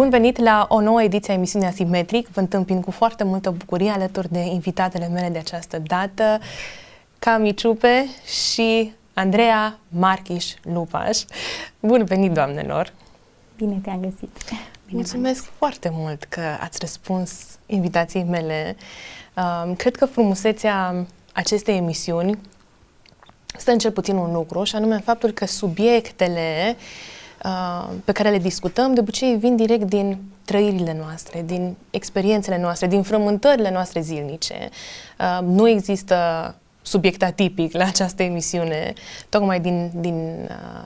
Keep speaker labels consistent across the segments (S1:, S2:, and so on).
S1: Bun venit la o nouă ediție a emisiunii Asimetric. Vă întâmpin cu foarte multă bucurie alături de invitatele mele de această dată, Cami Ciupe și Andreea Marchiș-Lupaș. Bun venit, doamnelor!
S2: Bine te-am găsit!
S1: Mulțumesc foarte mult că ați răspuns invitației mele. Cred că frumusețea acestei emisiuni stă în cel puțin un lucru, și anume faptul că subiectele pe care le discutăm de obicei vin direct din trăirile noastre, din experiențele noastre, din frământările noastre zilnice. Nu există subiect atipic la această emisiune, tocmai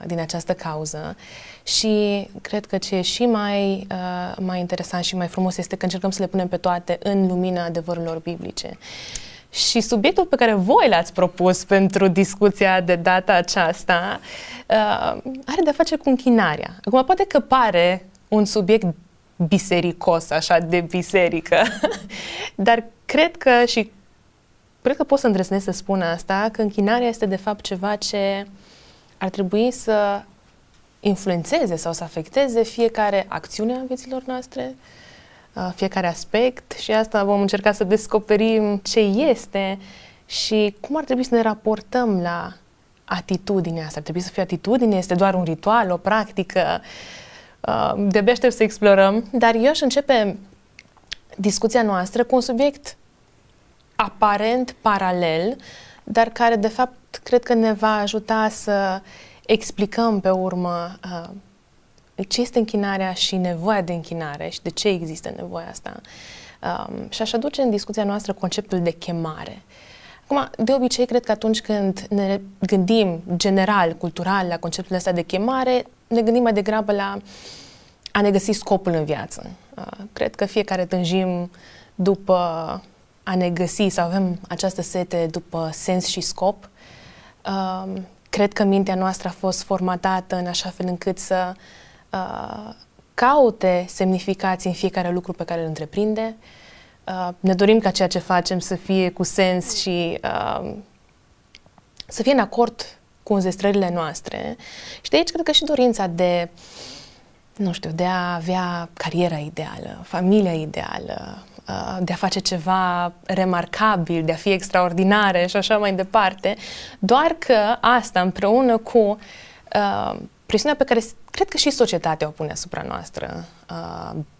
S1: din această cauză. Și cred că ce e și mai interesant și mai frumos este că încercăm să le punem pe toate în lumina adevărurilor biblice. Și subiectul pe care voi l-ați propus pentru discuția de data aceasta are de-a face cu închinarea. Acum, poate că pare un subiect bisericos, așa, de biserică, dar cred că pot să îndrăznesc să spun asta, că închinarea este de fapt ceva ce ar trebui să influențeze sau să afecteze fiecare acțiune a vieților noastre, fiecare aspect, și asta vom încerca să descoperim ce este și cum ar trebui să ne raportăm la atitudinea asta. Ar trebui să fie atitudine, este doar un ritual, o practică. De-abia aștept să explorăm, dar eu aș începe discuția noastră cu un subiect aparent paralel, dar care de fapt cred că ne va ajuta să explicăm pe urmă ce este închinarea și nevoia de închinare și de ce există nevoia asta. Și aș aduce în discuția noastră conceptul de chemare. Acum, de obicei, cred că atunci când ne gândim general, cultural, la conceptul ăsta de chemare, ne gândim mai degrabă la a ne găsi scopul în viață. Cred că fiecare tânjim după a ne găsi sau avem această sete după sens și scop. Cred că mintea noastră a fost formatată în așa fel încât să caute semnificații în fiecare lucru pe care îl întreprinde. Ne dorim ca ceea ce facem să fie cu sens și să fie în acord cu înzestrările noastre. Și de aici cred că și dorința de, nu știu, de a avea cariera ideală, familia ideală, de a face ceva remarcabil, de a fi extraordinare și așa mai departe. Doar că asta împreună cu presiunea pe care cred că și societatea o pune asupra noastră,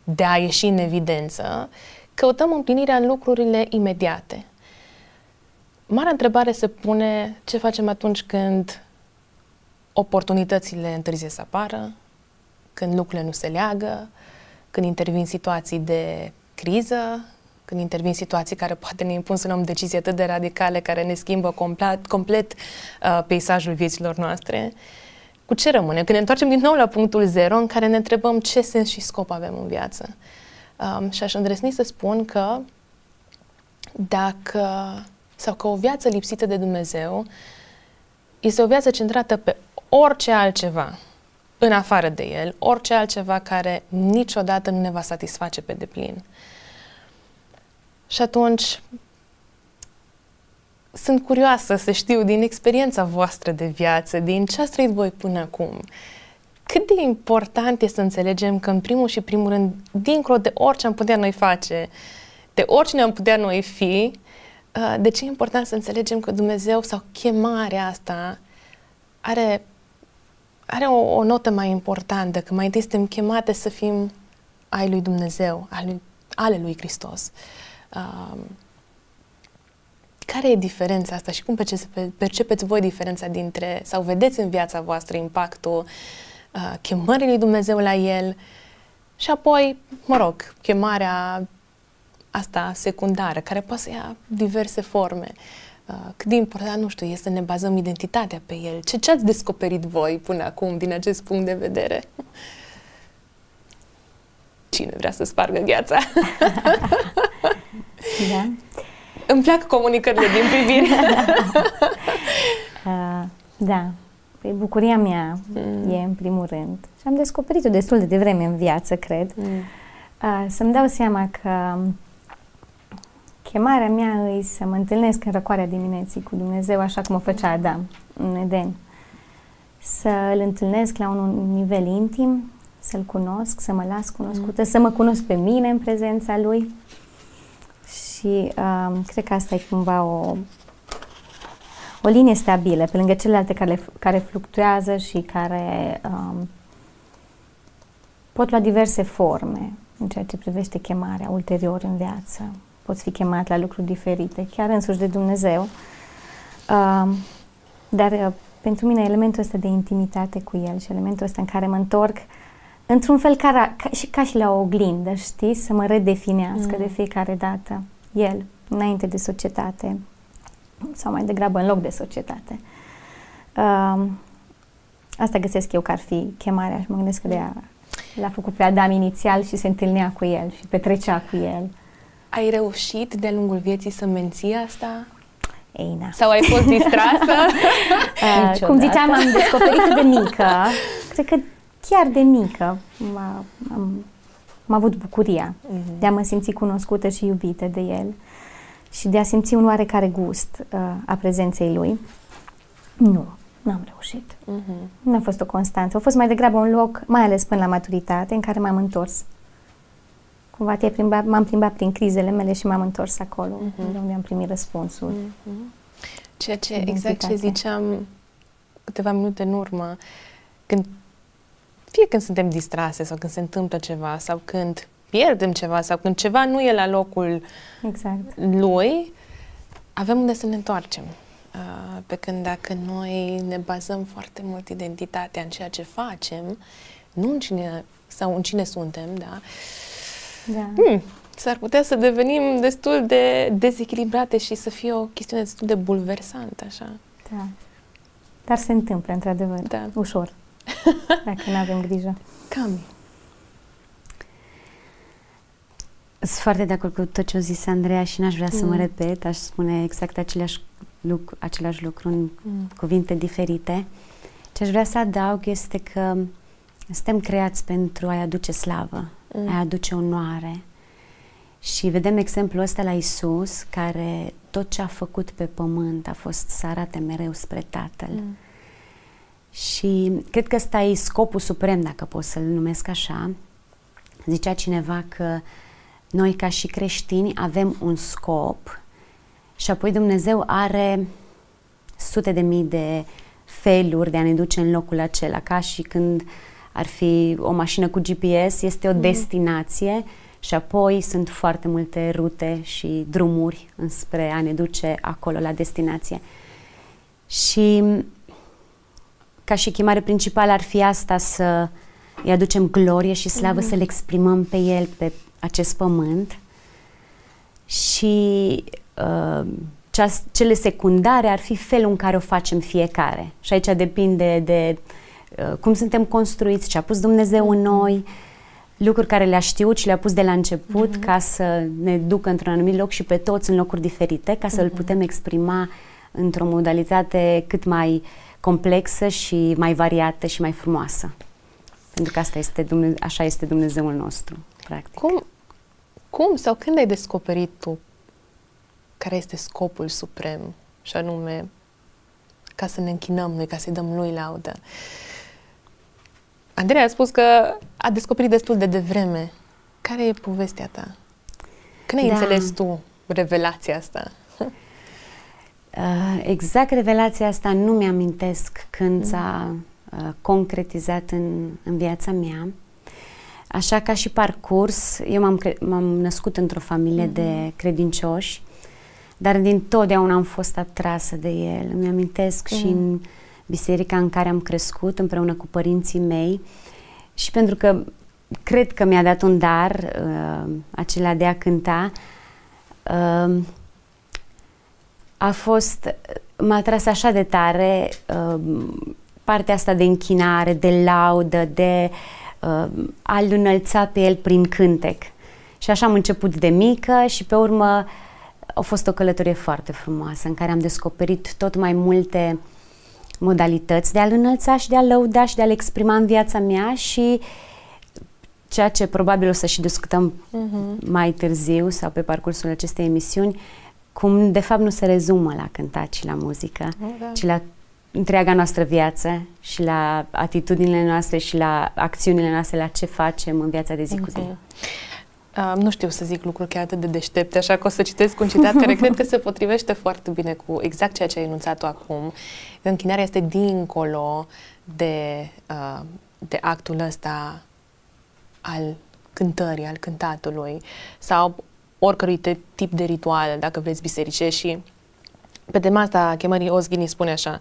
S1: de a ieși în evidență, căutăm împlinirea în lucrurile imediate. Marea întrebare se pune: ce facem atunci când oportunitățile întârzie să apară, când lucrurile nu se leagă, când intervin situații de criză, când intervin situații care poate ne impun să luăm decizii atât de radicale care ne schimbă complet peisajul vieților noastre. Cu ce rămâne? Când ne întoarcem din nou la punctul zero în care ne întrebăm ce sens și scop avem în viață. Și aș îndrăzni să spun că că o viață lipsită de Dumnezeu este o viață centrată pe orice altceva în afară de El, orice altceva care niciodată nu ne va satisface pe deplin. Și atunci sunt curioasă să știu din experiența voastră de viață, din ce ați trăit voi până acum, cât de important este să înțelegem că în primul și primul rând, dincolo de orice am putea noi face, de oricine am putea noi fi, de ce e important să înțelegem că Dumnezeu sau chemarea asta are o notă mai importantă, că mai întâi suntem chemate să fim ai lui Dumnezeu, ale lui Hristos. Care e diferența asta și cum percepeți voi diferența dintre, sau vedeți în viața voastră impactul chemării lui Dumnezeu la El și apoi, mă rog, chemarea asta secundară, care poate să ia diverse forme. Cât de important, nu știu, este să ne bazăm identitatea pe El. Ce ați descoperit voi până acum din acest punct de vedere? Cine vrea să spargă gheața?
S2: Da.
S1: Îmi plac comunicările din privire.
S2: Da. Păi bucuria mea e în primul rând. Și am descoperit-o destul de devreme în viață, cred. Să-mi dau seama că chemarea mea e să mă întâlnesc în răcoarea dimineții cu Dumnezeu, așa cum o făcea Adam în Eden. Să îl întâlnesc la un nivel intim, să-L cunosc, să mă las cunoscută, să mă cunosc pe mine în prezența Lui. Și cred că asta e cumva o linie stabilă, pe lângă celelalte care fluctuează și care pot lua diverse forme în ceea ce privește chemarea ulterior în viață. Poți fi chemat la lucruri diferite, chiar însuși de Dumnezeu. Dar pentru mine elementul ăsta de intimitate cu El și elementul ăsta în care mă întorc într-un fel ca și la o oglindă, știi? Să mă redefinească de fiecare dată El, înainte de societate sau mai degrabă în loc de societate. Asta găsesc eu că ar fi chemarea și mă gândesc că l-a făcut pe Adam inițial și se întâlnea cu El și petrecea cu El.
S1: Ai reușit de-a lungul vieții să menții asta?
S2: Ei, na.
S1: Sau ai fost distrasă?
S2: Cum ziceam, am descoperit de mică, cred că chiar de mică am avut bucuria de a mă simți cunoscută și iubită de El și de a simți un oarecare gust a prezenței Lui. Nu am reușit. Nu a fost o constanță. A fost mai degrabă un loc, mai ales până la maturitate, în care m-am întors. Cumva m-am plimbat prin crizele mele și m-am întors acolo, unde am primit răspunsul.
S1: Ceea ce, exact ce ziceam câteva minute în urmă, fie când suntem distrase sau când se întâmplă ceva sau când pierdem ceva sau când ceva nu e la locul lui, avem unde să ne întoarcem. Pe când dacă noi ne bazăm foarte mult identitatea în ceea ce facem, nu în cine sau în cine suntem, da? S-ar putea să devenim destul de dezechilibrate și să fie o chestiune destul de bulversantă, așa.
S2: Da. Dar se întâmplă, într-adevăr, ușor, dacă nu avem grijă.
S1: Cam.
S3: Sunt foarte de acord cu tot ce a zis Andreea și n-aș vrea să mă repet, aș spune exact același lucru în cuvinte diferite. Ce aș vrea să adaug este că suntem creați pentru a-i aduce slavă, a-i aduce onoare. Și vedem exemplul ăsta la Iisus, care tot ce a făcut pe pământ a fost să arate mereu spre Tatăl. Și cred că ăsta e scopul suprem, dacă pot să-l numesc așa. Zicea cineva că noi ca și creștini avem un scop și apoi Dumnezeu are sute de mii de feluri de a ne duce în locul acela, ca și când ar fi o mașină cu GPS, este o destinație și apoi sunt foarte multe rute și drumuri înspre a ne duce acolo la destinație. Și ca și chemare principală ar fi asta, să îi aducem glorie și slavă, să-L exprimăm pe El pe acest pământ. Și cele secundare ar fi felul în care o facem fiecare. Și aici depinde de cum suntem construiți, ce a pus Dumnezeu în noi, lucruri care le-a știut și le-a pus de la început ca să ne ducă într-un anumit loc și pe toți în locuri diferite, ca să îl putem exprima într-o modalitate cât mai complexă și mai variată și mai frumoasă. Pentru că așa este Dumnezeul nostru, practic.
S1: Cum sau când ai descoperit tu care este scopul suprem, și anume ca să ne închinăm noi, ca să-i dăm Lui laudă? Andreea a spus că a descoperit destul de devreme. Care e povestea ta? Când ai înțeles tu revelația asta?
S3: Exact revelația asta nu mi-amintesc când s-a concretizat în viața mea. Așa ca și parcurs, eu m-am născut într-o familie de credincioși, dar dintotdeauna am fost atrasă de El. Îmi amintesc și în biserica în care am crescut împreună cu părinții mei și pentru că cred că mi-a dat un dar acela de a cânta, m-a atras așa de tare partea asta de închinare, de laudă, de a-L înălța pe El prin cântec. Și așa am început de mică și pe urmă a fost o călătorie foarte frumoasă în care am descoperit tot mai multe modalități de a-L înălța și de a-L lăuda și de a-L exprima în viața mea și ceea ce probabil o să și discutăm mai târziu sau pe parcursul acestei emisiuni, cum de fapt nu se rezumă la cântat și la muzică, ci la întreaga noastră viață și la atitudinile noastre și la acțiunile noastre, la ce facem în viața de zi cu zi.
S1: Nu știu să zic lucruri chiar atât de deștepte, așa că o să citesc un citat care cred că se potrivește foarte bine cu exact ceea ce ai enunțat tu acum. Închinarea este dincolo de actul ăsta al cântării, al cântatului sau oricărui tip de ritual, dacă vreți, bisericești. Și pe tema asta chemării Os spune așa,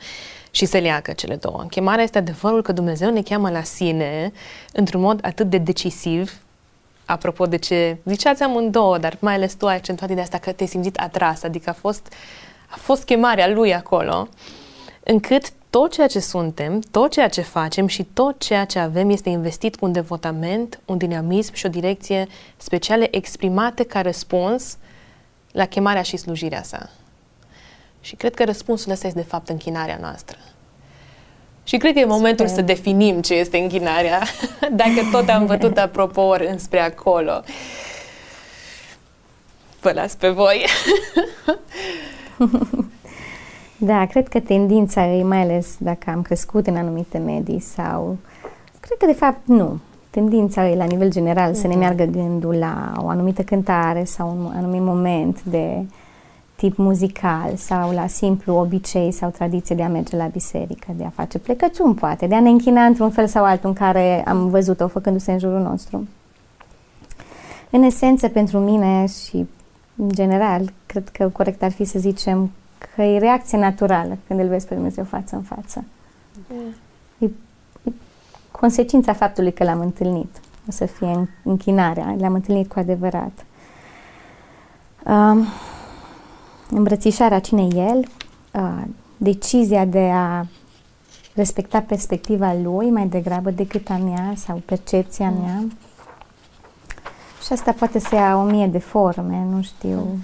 S1: și se leagă cele două. Chemarea este adevărul că Dumnezeu ne cheamă la sine într-un mod atât de decisiv, apropo de ce ziceați amândouă, dar mai ales tu ai accentuat de asta că te-ai simțit atras, adică a fost chemarea Lui acolo, încât tot ceea ce suntem, tot ceea ce facem și tot ceea ce avem este investit cu un devotament, un dinamism și o direcție speciale exprimate ca răspuns la chemarea și slujirea sa. Și cred că răspunsul ăsta este de fapt închinarea noastră. Și cred că e momentul să definim ce este închinarea, dacă tot am bătut apropo ori înspre acolo. Vă las pe voi.
S2: Da, cred că tendința e, mai ales dacă am crescut în anumite medii sau... Cred că de fapt nu. Tendința e la nivel general să ne meargă gândul la o anumită cântare sau un anumit moment de tip muzical sau la simplu obicei sau tradiție de a merge la biserică, de a face plecăciuni, poate, de a ne închina într-un fel sau altul în care am văzut-o făcându-se în jurul nostru. În esență, pentru mine și în general, cred că corect ar fi să zicem că e reacție naturală când îl vezi pe Dumnezeu față în față. E consecința faptului că l-am întâlnit. O să fie închinarea, l-am întâlnit cu adevărat. Îmbrățișarea cine e El, decizia de a respecta perspectiva Lui mai degrabă decât a mea sau percepția mea. Și asta poate să ia 1000 de forme, nu știu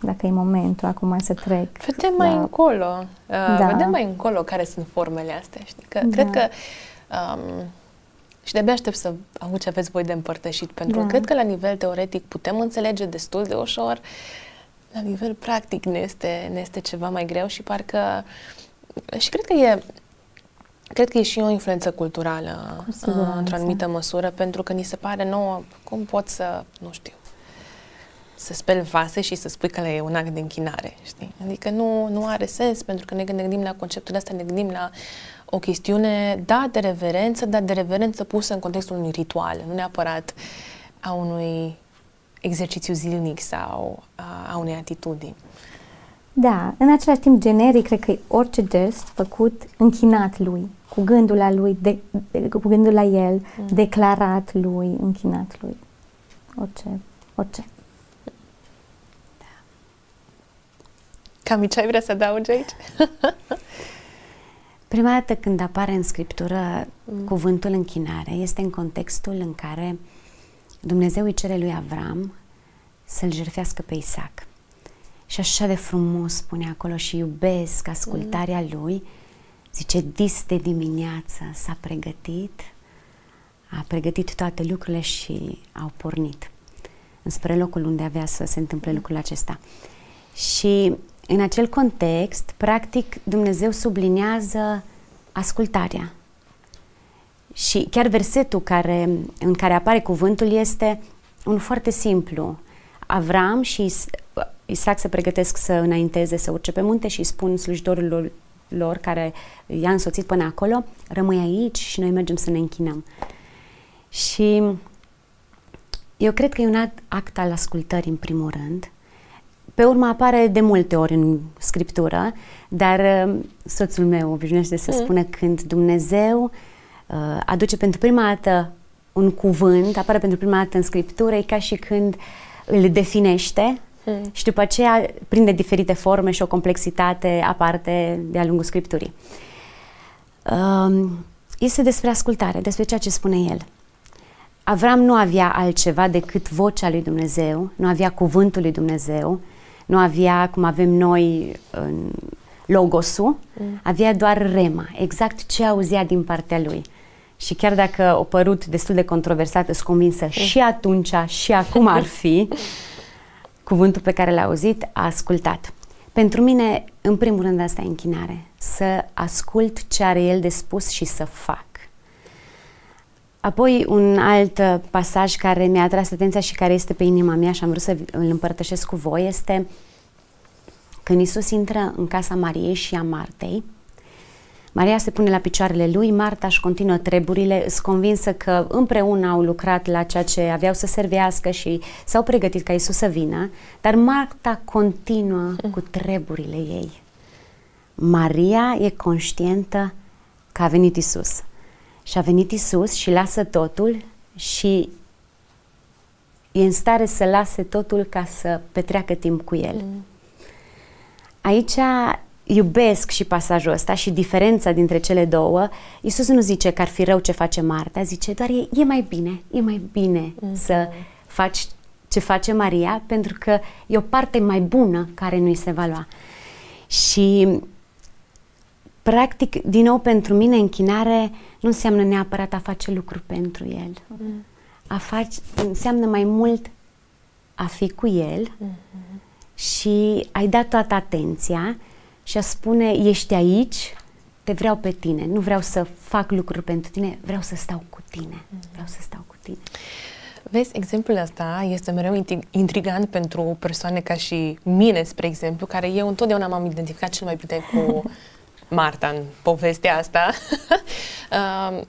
S2: dacă e momentul acum să trec.
S1: Vedem mai încolo. Vedem mai încolo care sunt formele astea. Știi? Că cred că și de-abia aștept să aud ce aveți voi de împărtășit, pentru că cred că la nivel teoretic putem înțelege destul de ușor, la nivel practic ne este ceva mai greu și parcă... Și cred că e și o influență culturală într-o anumită măsură, pentru că ni se pare nouă cum poți să, nu știu, să speli vase și să spui că e un act de închinare, știi? Adică nu are sens, pentru că ne gândim la conceptul ăsta, ne gândim la o chestiune, de reverență, dar de reverență pusă în contextul unui ritual, nu neapărat a unui exercițiu zilnic sau a unei atitudini.
S2: Da, în același timp generic, cred că e orice gest făcut închinat Lui, cu gândul la Lui, cu gândul la El, declarat Lui, închinat Lui. Orice.
S1: Cami, ce ai vrea să adaugi aici?
S3: Prima dată când apare în Scriptură cuvântul închinare este în contextul în care Dumnezeu îi cere lui Avram să-l jertfească pe Isaac. Și așa de frumos spune acolo și iubesc ascultarea lui. Zice, dis de dimineață s-a pregătit, a pregătit toate lucrurile și au pornit înspre locul unde avea să se întâmple lucrul acesta. Și în acel context, practic, Dumnezeu subliniază ascultarea. Și chiar versetul în care apare cuvântul este unul foarte simplu. Avram și Isaac se pregătesc să înainteze, să urce pe munte și spun slujitorilor lor care i-a însoțit până acolo, rămâi aici și noi mergem să ne închinăm. Și eu cred că e un act al ascultării în primul rând. Pe urmă apare de multe ori în Scriptură, dar soțul meu obișnuiește să spună când Dumnezeu aduce pentru prima dată un cuvânt, apare pentru prima dată în Scriptură, e ca și când îl definește și după aceea prinde diferite forme și o complexitate aparte de-a lungul Scripturii. Este despre ascultare, despre ceea ce spune el. Avram nu avea altceva decât vocea lui Dumnezeu, nu avea cuvântul lui Dumnezeu, nu avea, cum avem noi, logosul, avea doar rema, exact ce auzea din partea lui. Și chiar dacă a părut destul de controversată, sunt convinsă și atunci și acum ar fi, cuvântul pe care l-a auzit, a ascultat. Pentru mine, în primul rând, asta e închinare. Să ascult ce are El de spus și să fac. Apoi, un alt pasaj care mi-a atras atenția și care este pe inima mea și am vrut să îl împărtășesc cu voi este când Iisus intră în casa Mariei și a Martei. Maria se pune la picioarele lui, Marta își continuă treburile, îs convinsă că împreună au lucrat la ceea ce aveau să servească și s-au pregătit ca Iisus să vină, dar Marta continuă cu treburile ei. Maria e conștientă că a venit Iisus. Și a venit Iisus și lasă totul și e în stare să lase totul ca să petreacă timp cu El. Aici iubesc și pasajul ăsta și diferența dintre cele două. Iisus nu zice că ar fi rău ce face Marta, zice doar e mai bine să faci ce face Maria, pentru că e o parte mai bună care nu-i se va lua. Și practic, din nou, pentru mine, închinare nu înseamnă neapărat a face lucruri pentru El. Înseamnă mai mult a fi cu El și a-i da toată atenția și a spune, ești aici, te vreau pe tine, nu vreau să fac lucruri pentru tine, vreau să stau cu tine. Vreau să stau cu tine.
S1: Vezi, exemplul ăsta este mereu intrigant pentru persoane ca și mine, spre exemplu, care eu întotdeauna m-am identificat cel mai bine cu Marta în povestea asta.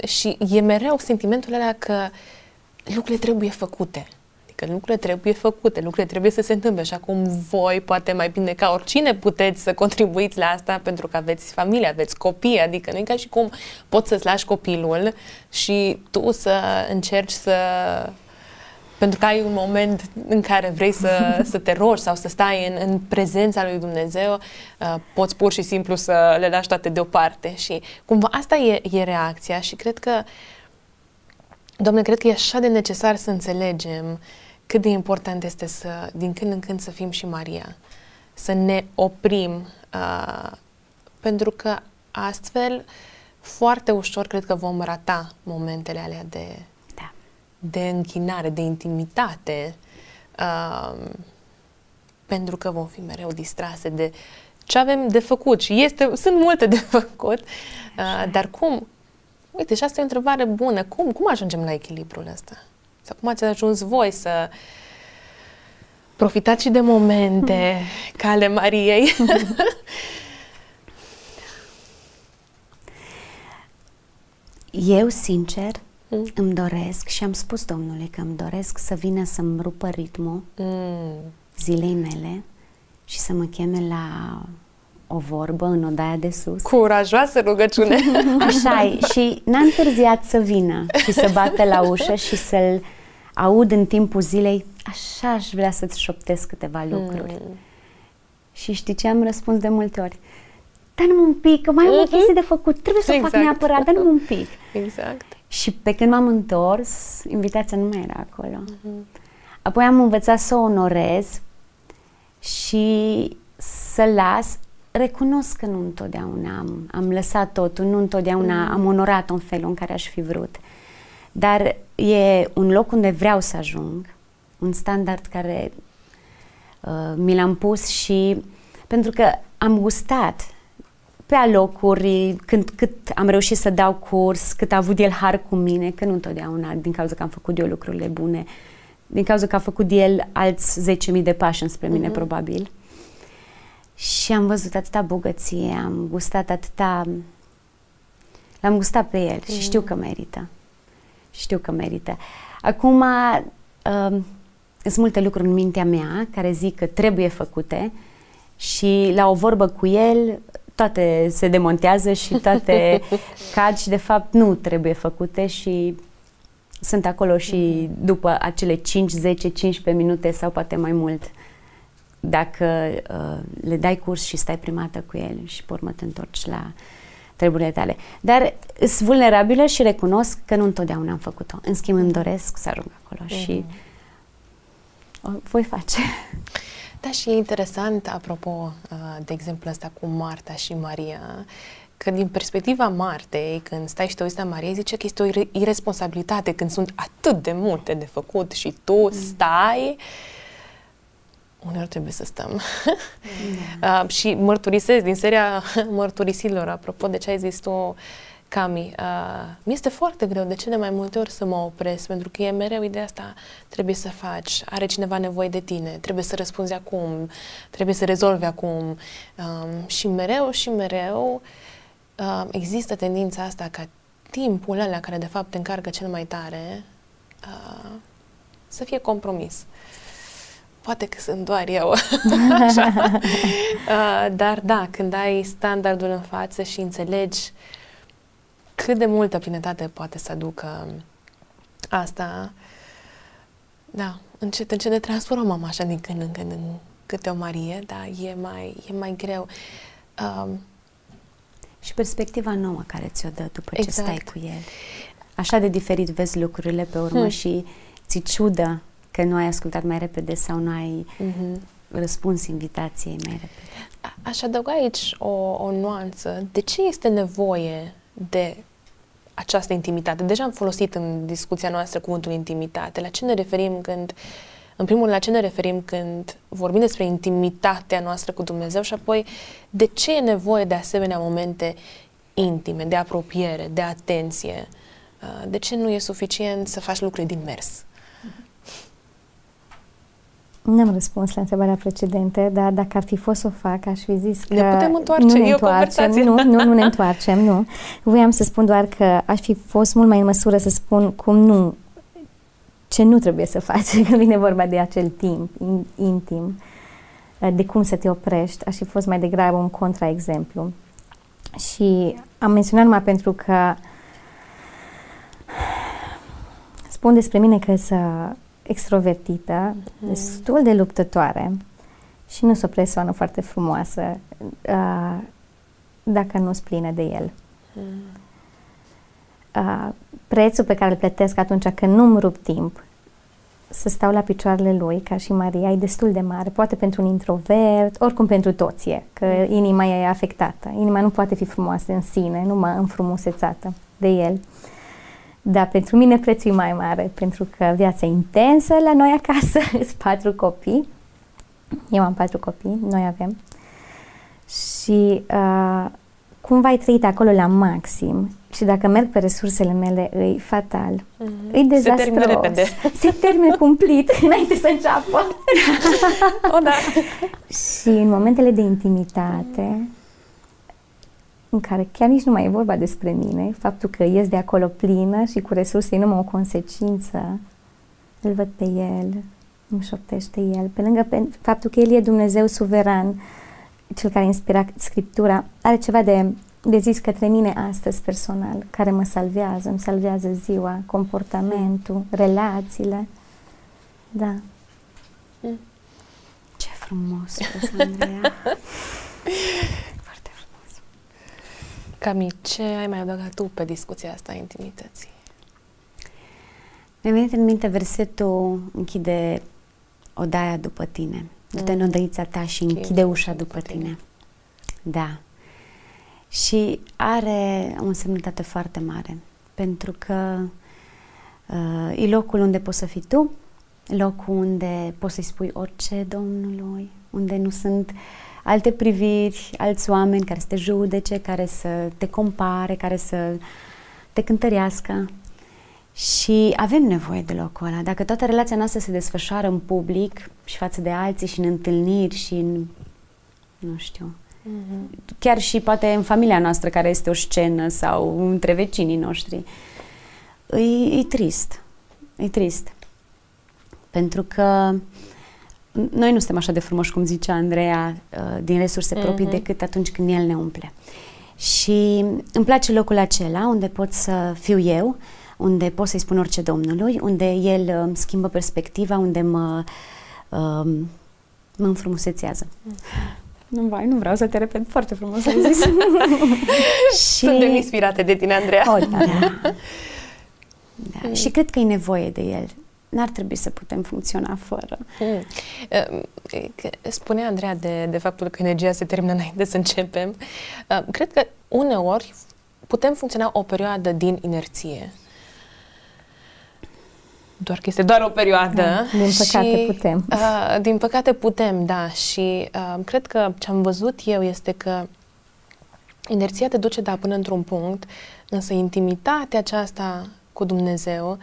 S1: Și e mereu sentimentul ăla că lucrurile trebuie făcute. Adică lucrurile trebuie făcute, lucrurile trebuie să se întâmple, așa cum voi, poate mai bine ca oricine, puteți să contribuiți la asta pentru că aveți familie, aveți copii, adică nu e ca și cum poți să-ți lași copilul și tu să încerci să... Pentru că ai un moment în care vrei să te rogi sau să stai în prezența lui Dumnezeu, poți pur și simplu să le lași toate deoparte. Și cumva asta e reacția și cred că, Doamne, cred că e așa de necesar să înțelegem cât de important este să, din când în când, să fim și Maria. Să ne oprim, pentru că astfel foarte ușor cred că vom rata momentele alea de închinare, de intimitate, pentru că vom fi mereu distrase de ce avem de făcut și sunt multe de făcut, dar cum? Uite, și asta e o întrebare bună. Cum ajungem la echilibrul ăsta? Sau cum ați ajuns voi să profitați și de momente ca ale Mariei?
S3: Eu, sincer, îmi doresc și am spus Domnului că îmi doresc să vină să-mi rupă ritmul zilei mele și să mă cheme la o vorbă în odaia de sus.
S1: Curajoasă rugăciune!
S3: Așa și n-a întârziat să vină și să bată la ușă și să-l aud în timpul zilei, așa aș vrea să-ți șoptesc câteva lucruri. Și știi ce am răspuns de multe ori? Dă-mi un pic, că mai am o chestie de făcut, trebuie să o fac neapărat, dă-mi un pic.
S1: Exact.
S3: Și pe când m-am întors, invitația nu mai era acolo. Apoi am învățat să o onorez și să las. Recunosc că nu întotdeauna am lăsat totul, nu întotdeauna am onorat-o în felul în care aș fi vrut. Dar e un loc unde vreau să ajung, un standard care mi l-am pus și pentru că am gustat pe alocuri, cât am reușit să dau curs, cât a avut el har cu mine, că nu întotdeauna, din cauza că am făcut eu lucrurile bune, din cauza că a făcut el alți 10.000 de pași înspre mine, probabil. Și am văzut atâta bogăție, am gustat atâta... L-am gustat pe el și știu că merită. Știu că merită. Acum, sunt multe lucruri în mintea mea care zic că trebuie făcute și la o vorbă cu el toate se demontează și toate cad și de fapt nu trebuie făcute și sunt acolo și după acele 5, 10, 15 minute sau poate mai mult. Dacă le dai curs și stai primată cu el și pe urmă te întorci la treburile tale. Dar sunt vulnerabilă și recunosc că nu întotdeauna am făcut-o. În schimb îmi doresc să ajung acolo și o voi face.
S1: Da, și e interesant, apropo, de exemplu ăsta cu Marta și Maria, că din perspectiva Martei, când stai și te uiți la Maria, zice că este o irresponsabilitate când sunt atât de multe de făcut și tu stai. uneori trebuie să stăm. Și mărturisesc din seria mărturisilor, apropo de ce ai zis tu, Cami, mi-este foarte greu de cele mai multe ori să mă opresc, pentru că e mereu ideea asta, trebuie să faci, are cineva nevoie de tine, trebuie să răspunzi acum, trebuie să rezolvi acum. Și mereu există tendința asta ca timpul ăla care de fapt te încarcă cel mai tare să fie compromis. Poate că sunt doar eu. Așa. Dar da, când ai standardul în față și înțelegi cât de multă plinătate poate să aducă asta, da, încet ne transformăm așa din când în când în câte o Marie, dar e mai greu.
S3: Și perspectiva nouă care ți-o dă după ce stai cu el. Așa de diferit vezi lucrurile pe urmă și ți ciudă că nu ai ascultat mai repede sau nu ai răspuns invitației mai repede.
S1: Aș adăuga aici o nuanță. De ce este nevoie de această intimitate? Deja am folosit în discuția noastră cuvântul intimitate. La ce ne referim când, în primul rând, la ce ne referim când vorbim despre intimitatea noastră cu Dumnezeu și apoi de ce e nevoie de asemenea momente intime, de apropiere, de atenție? De ce nu e suficient să faci lucruri din mers?
S2: N-am răspuns la întrebarea precedentă, dar dacă ar fi fost să o fac, aș fi zis că
S1: ne putem întoarce, e o conversație.
S2: Nu ne întoarcem, nu. Voiam să spun doar că aș fi fost mult mai în măsură să spun ce nu trebuie să faci când vine vorba de acel timp intim, de cum să te oprești. Aș fi fost mai degrabă un contraexemplu. Și am menționat numai pentru că spun despre mine că extrovertită, destul de luptătoare și nu sunt o persoană foarte frumoasă dacă nu-s plină de el. Prețul pe care îl plătesc atunci când nu-mi rup timp să stau la picioarele lui, ca și Maria, e destul de mare. Poate pentru un introvert, oricum pentru toți e, că inima e afectată. Inima nu poate fi frumoasă în sine, numai înfrumusețată de el. Dar pentru mine prețul e mai mare, pentru că viața e intensă la noi acasă, sunt 4 copii. Eu am 4 copii, noi avem. Și cumva ai trăit acolo la maxim și dacă merg pe resursele mele, e fatal. E dezastros. Se termină repede. Se termină cumplit înainte să înceapă.
S1: Da.
S2: Și în momentele de intimitate, în care chiar nici nu mai e vorba despre mine, faptul că ies de acolo plină și cu resurse e numai o consecință, îl văd pe el, îmi șoptește el, pe lângă faptul că el e Dumnezeu suveran, cel care inspira Scriptura, are ceva de zis către mine astăzi personal, care mă salvează, îmi salvează ziua, comportamentul, relațiile. Da.
S3: Ce frumos spus, Andreea!
S1: Cami, ce ai mai adăugat tu pe discuția asta a intimității?
S3: Mi-a venit în minte versetul închide odaia după tine. Du-te în odăița ta și închide ușa după tine. Da. Și are o însemnătate foarte mare. Pentru că e locul unde poți să fii tu, locul unde poți să-i spui orice Domnului, unde nu sunt alte priviri, alți oameni care să te judece, care să te compare, care să te cântărească. Și avem nevoie de locul ăla. Dacă toată relația noastră se desfășoară în public și față de alții și în întâlniri și în, nu știu, chiar și poate în familia noastră care este o scenă sau între vecinii noștri, e trist. E trist. Pentru că noi nu suntem așa de frumoși, cum zicea Andreea, din resurse proprii, decât atunci când El ne umple. Și îmi place locul acela unde pot să fiu eu, unde pot să-i spun orice Domnului, unde El îmi schimbă perspectiva, unde mă înfrumusețează. Nu vreau să te repet, foarte frumos ai zis.
S1: Suntem inspirate de tine, Andreea.
S3: Da. Și cred că e nevoie de El. N-ar trebui să putem funcționa fără.
S1: Spunea Andreea de faptul că energia se termină înainte să începem. Cred că uneori putem funcționa o perioadă din inerție. doar că este doar o perioadă.
S2: Da, din păcate putem.
S1: Din păcate putem, da. Și cred că ce am văzut eu este că inerția te duce, da, până într-un punct, însă intimitatea aceasta cu Dumnezeu,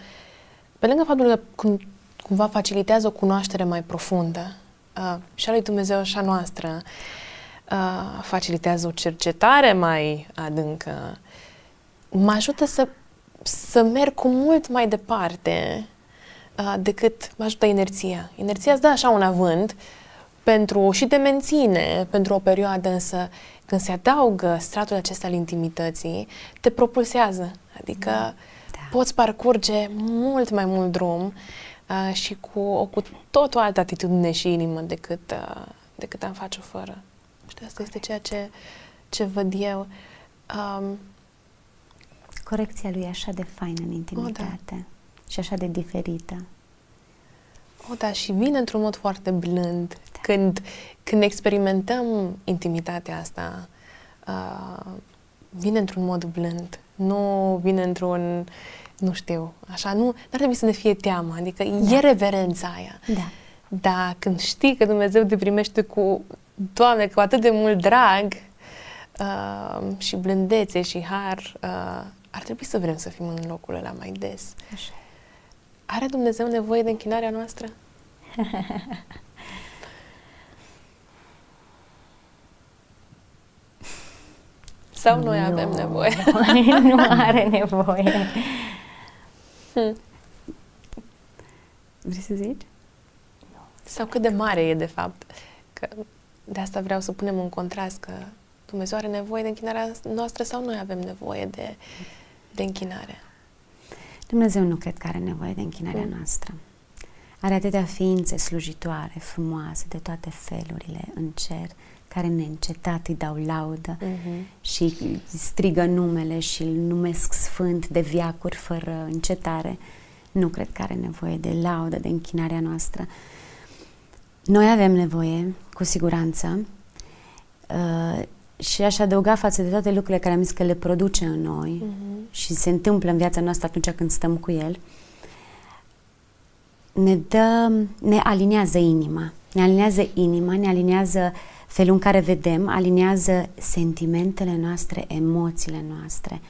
S1: pe lângă faptul că cumva facilitează o cunoaștere mai profundă și a lui Dumnezeu și a noastră, facilitează o cercetare mai adâncă, mă ajută să merg cu mult mai departe decât mă ajută inerția. Inerția îți dă așa un avânt și te menține pentru o perioadă, însă când se adaugă stratul acesta al intimității, te propulsează. Adică poți parcurge mult mai mult drum și cu tot o altă atitudine și inimă decât am face-o fără. Și asta este ceea ce văd eu.
S3: Corecția lui e așa de faină în intimitate și așa de diferită.
S1: Da, și vine într-un mod foarte blând. Când experimentăm intimitatea asta, vine într-un mod blând. Nu vine într-un, nu știu, așa, nu ar trebui să ne fie teamă, adică e reverența aia. Da. Dar când știi că Dumnezeu te primește cu, Doamne, cu atât de mult drag și blândețe și har, ar trebui să vrem să fim în locul ăla mai des. Așa. Are Dumnezeu nevoie de închinarea noastră? Sau noi avem nevoie?
S2: Nu are nevoie.
S3: Vrei să zici?
S1: Sau cât de mare e, de fapt? Că de asta vreau să punem un contrast, că Dumnezeu are nevoie de închinarea noastră sau noi avem nevoie de închinare?
S3: Dumnezeu nu cred că are nevoie de închinarea noastră. Are atâtea ființe slujitoare, frumoase, de toate felurile în cer, care neîncetat îi dau laudă și strigă numele și îl numesc sfânt de veacuri fără încetare. Nu cred că are nevoie de laudă, de închinarea noastră. Noi avem nevoie, cu siguranță, și aș adăuga față de toate lucrurile care am zis că le produce în noi și se întâmplă în viața noastră atunci când stăm cu El, ne aliniază inima. Ne aliniază inima, ne aliniază felul în care vedem, aliniază sentimentele noastre, emoțiile noastre.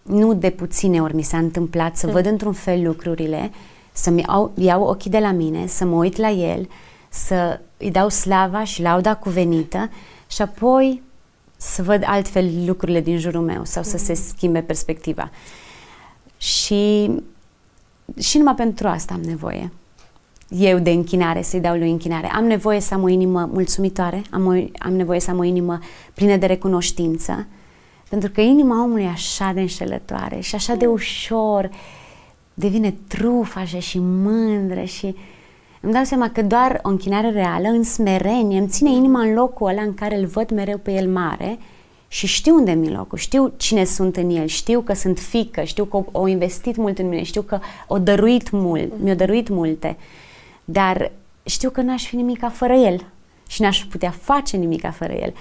S3: Nu de puține ori mi s-a întâmplat să văd într-un fel lucrurile, să-mi iau ochii de la mine, să mă uit la El, să îi dau slava și lauda cuvenită și apoi să văd altfel lucrurile din jurul meu sau să se schimbe perspectiva. Și numai pentru asta am nevoie. Eu de închinare, să-i dau lui închinare. Am nevoie să am o inimă mulțumitoare, am nevoie să am o inimă plină de recunoștință, pentru că inima omului e așa de înșelătoare și așa de ușor devine trufașă și mândră și îmi dau seama că doar o închinare reală, în smerenie, îmi ține inima în locul ăla în care îl văd mereu pe El mare și știu unde mi-e locul, știu cine sunt în El, știu că sunt fiică, știu că o investit mult în mine, știu că o dăruit mult, mi-a dăruit multe, dar știu că n-aș fi nimica fără El și n-aș putea face nimica fără El.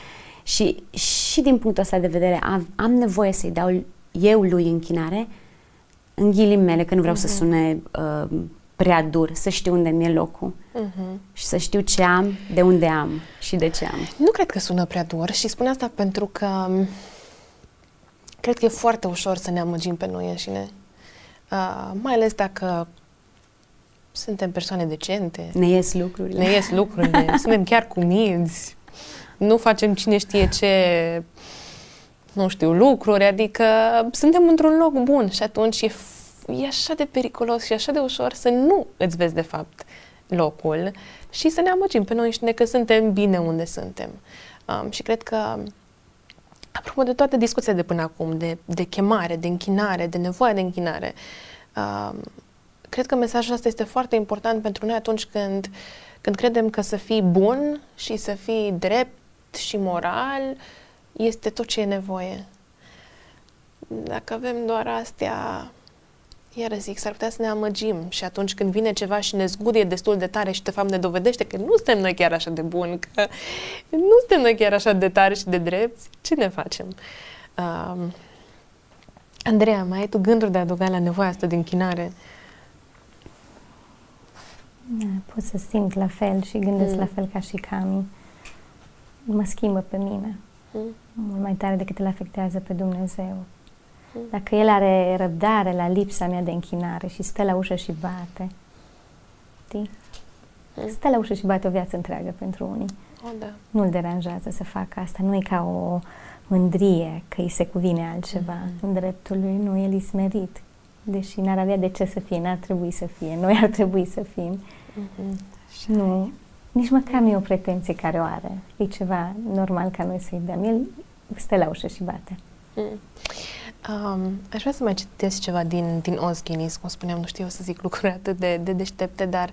S3: Și din punctul ăsta de vedere am nevoie să-i dau eu lui închinare, în ghilimele, că nu vreau să sune prea dur, să știu unde mi-e locul și să știu ce am, de unde am și de ce am.
S1: Nu cred că sună prea dur și spun asta pentru că cred că e foarte ușor să ne amăgim pe noi înșine, mai ales dacă suntem persoane decente.
S3: Ne ies lucrurile.
S1: Ne ies lucrurile, suntem chiar cuminți, nu facem cine știe ce, nu știu, lucruri, adică suntem într-un loc bun și atunci e așa de periculos și așa de ușor să nu îți vezi de fapt locul și să ne amăgim pe noi înșine că suntem bine unde suntem. Și cred că, apropo de toate discuțiile de până acum, de chemare, de închinare, de nevoie de închinare, cred că mesajul ăsta este foarte important pentru noi atunci când credem că să fii bun și să fii drept și moral este tot ce e nevoie. Dacă avem doar astea, iar zic, s-ar putea să ne amăgim și atunci când vine ceva și ne zgurie destul de tare și de fapt ne dovedește că nu suntem noi chiar așa de buni, că nu suntem noi chiar așa de tare și de drepți, ce ne facem? Andreea, mai ai tu gânduri de adăugat la nevoia asta de închinare?
S2: Da, pot să simt la fel și gândesc la fel ca și Cami. Mă schimbă pe mine. Mult mai tare decât îl afectează pe Dumnezeu. Dacă El are răbdare la lipsa mea de închinare și stă la ușă și bate, știi? Stă la ușă și bate o viață întreagă pentru unii.
S1: Da.
S2: Nu-l deranjează să facă asta. Nu e ca o mândrie că îi se cuvine altceva. În dreptul lui nu, El e smerit. Deși n-ar avea de ce să fie, n-ar trebui să fie. Noi ar trebui să fim. Nu, nici măcar nu e o pretenție care o are. E ceva normal ca noi să-i dăm. El stă la ușă și bate.
S1: Aș vrea să mai citesc ceva din Os Guinness. Cum spuneam, nu știu eu să zic lucruri atât de deștepte, dar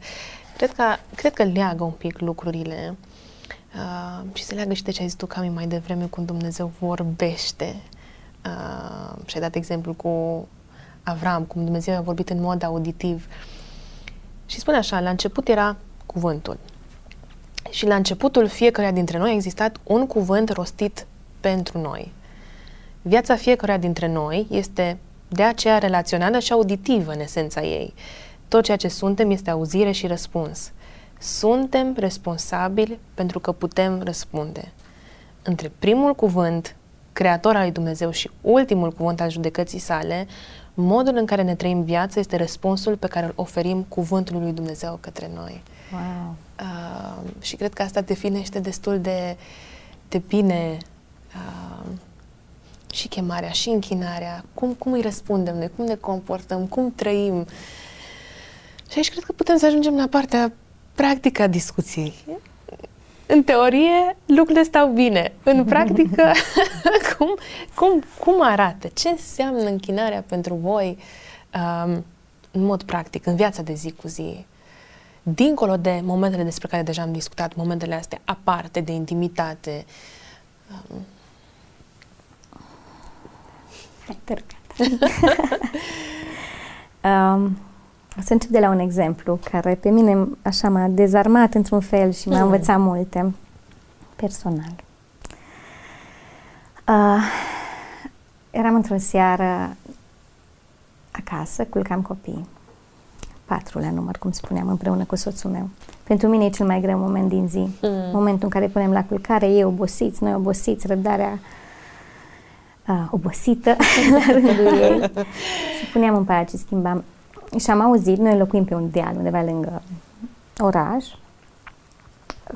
S1: cred că leagă un pic lucrurile și se leagă și de ce ai zis tu, Cami, mai devreme, cum Dumnezeu vorbește. Și ai dat exemplu cu Avram, cum Dumnezeu a vorbit în mod auditiv. Și spune așa, la început era cuvântul. Și la începutul fiecăruia dintre noi a existat un cuvânt rostit pentru noi. Viața fiecăruia dintre noi este de aceea relațională și auditivă în esența ei. Tot ceea ce suntem este auzire și răspuns. Suntem responsabili pentru că putem răspunde. Între primul cuvânt, Creator al lui Dumnezeu, și ultimul cuvânt al judecății sale, modul în care ne trăim viața este răspunsul pe care îl oferim cuvântului lui Dumnezeu către noi.
S2: Wow.
S1: Și cred că asta definește destul de bine și chemarea, și închinarea, cum îi răspundem noi, cum ne comportăm, cum trăim. Și aici cred că putem să ajungem la partea practică a discuției. În teorie, lucrurile stau bine. În practică, cum arată? Ce înseamnă închinarea pentru voi în mod practic, în viața de zi cu zi? Dincolo de momentele despre care deja am discutat, momentele astea aparte, de intimitate.
S2: O să încep de la un exemplu care pe mine așa m-a dezarmat într-un fel și m-a învățat multe personal. Eram într-o seară acasă, culcam copii, 4 la număr, cum spuneam, împreună cu soțul meu. Pentru mine e cel mai greu moment din zi. Momentul în care punem la culcare, ei obosiți, noi obosiți, răbdarea obosită la rândul ei. Și puneam în pat și schimbam. Și am auzit, noi locuim pe un deal undeva lângă oraș,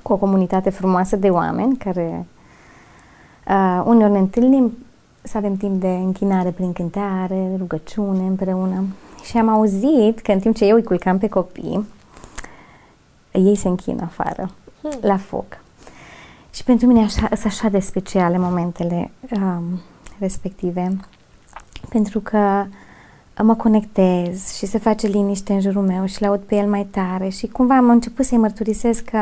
S2: cu o comunitate frumoasă de oameni care uneori ne întâlnim să avem timp de închinare prin cântare, rugăciune împreună. Și am auzit că în timp ce eu îi culcam pe copii, ei se închină afară, la foc. Și pentru mine sunt așa de speciale momentele respective, pentru că mă conectez și se face liniște în jurul meu și l-aud pe el mai tare și cumva am început să-i mărturisesc că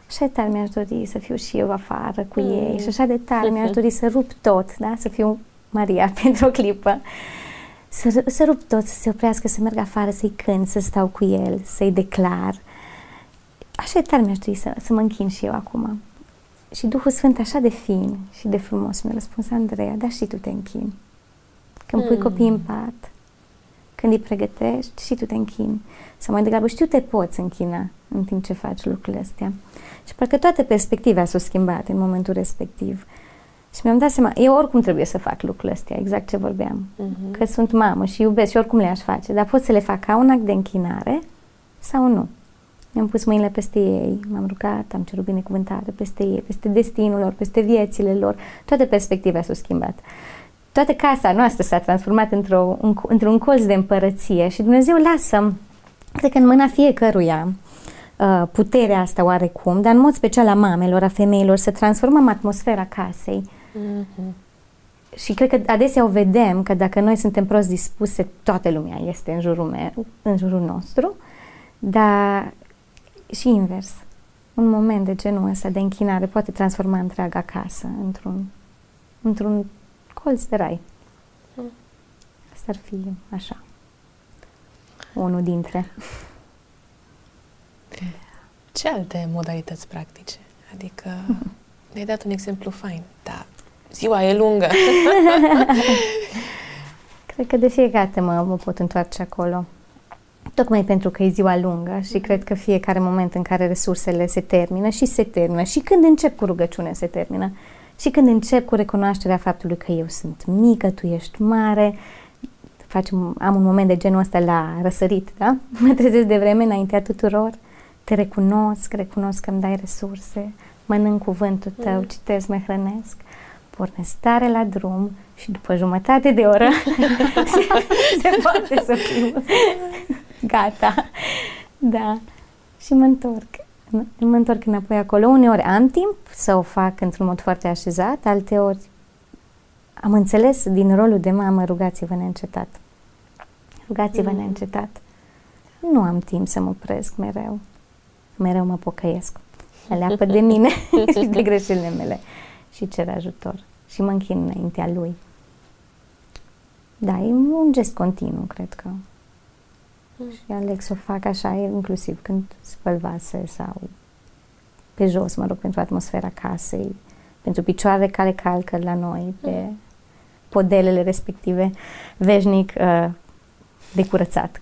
S2: așa de tare mi-aș dori să fiu și eu afară cu ei și așa de tare mi-aș dori să rup tot, da? Să fiu Maria pentru o clipă, să rup tot, să se oprească, să merg afară, să-i cânt, să stau cu el, să-i declar. Așa de tare mi-aș dori să mă închin și eu acum. Și Duhul Sfânt așa de fin și de frumos mi-a răspuns: Andreea, dar și tu te închini. Când pui copiii în pat, când îi pregătești, și tu te închini. Sau mai degrabă, și tu te poți închina în timp ce faci lucrurile astea. Și parcă toate perspectiva s-au schimbat în momentul respectiv. Și mi-am dat seama, eu oricum trebuie să fac lucrurile astea, exact ce vorbeam. Că sunt mamă și iubesc și oricum le-aș face, dar pot să le fac ca un act de închinare sau nu. Mi-am pus mâinile peste ei, m-am rugat, am cerut binecuvântare peste ei, peste destinul lor, peste viețile lor. Toate perspectiva s-au schimbat. Toată casa noastră s-a transformat într-un colț de împărăție și Dumnezeu lasă, cred că în mâna fiecăruia, puterea asta oarecum, dar în mod special a mamelor, a femeilor, să transformăm atmosfera casei. Și cred că adesea o vedem că dacă noi suntem prost dispuse, toată lumea este în jurul nostru, dar și invers. Un moment de genul ăsta de închinare poate transforma întreaga casă într-un colț de rai. Asta ar fi așa. Unul dintre.
S1: Ce alte modalități practice? Adică mi-ai dat un exemplu fain, dar ziua e lungă.
S2: Cred că de fiecare dată mă pot întoarce acolo. Tocmai pentru că e ziua lungă și cred că fiecare moment în care resursele se termină și se termină și când încep cu rugăciune se termină și când încep cu recunoașterea faptului că eu sunt mică, tu ești mare, am un moment de genul ăsta la răsărit, da? Mă trezesc de vreme înaintea tuturor, te recunosc că îmi dai resurse, mănânc cuvântul tău, citesc, mă hrănesc, pornesc tare la drum și după jumătate de oră se poate să fiu gata. Da. Și mă întorc înapoi acolo. Uneori am timp să o fac într-un mod foarte așezat, alteori am înțeles din rolul de mamă, rugați-vă neîncetat. Rugați-vă neîncetat. Nu am timp să mă opresc mereu. Mereu mă pocăiesc. Mă leapă de mine și de greșelile mele. Și cer ajutor. Și mă închin înaintea lui. Da, e un gest continuu, cred că. Și aleg să o fac așa, inclusiv când spăl vase sau pe jos, mă rog, pentru atmosfera casei, pentru picioarele care calcă la noi, pe podelele respective, veșnic de curățat.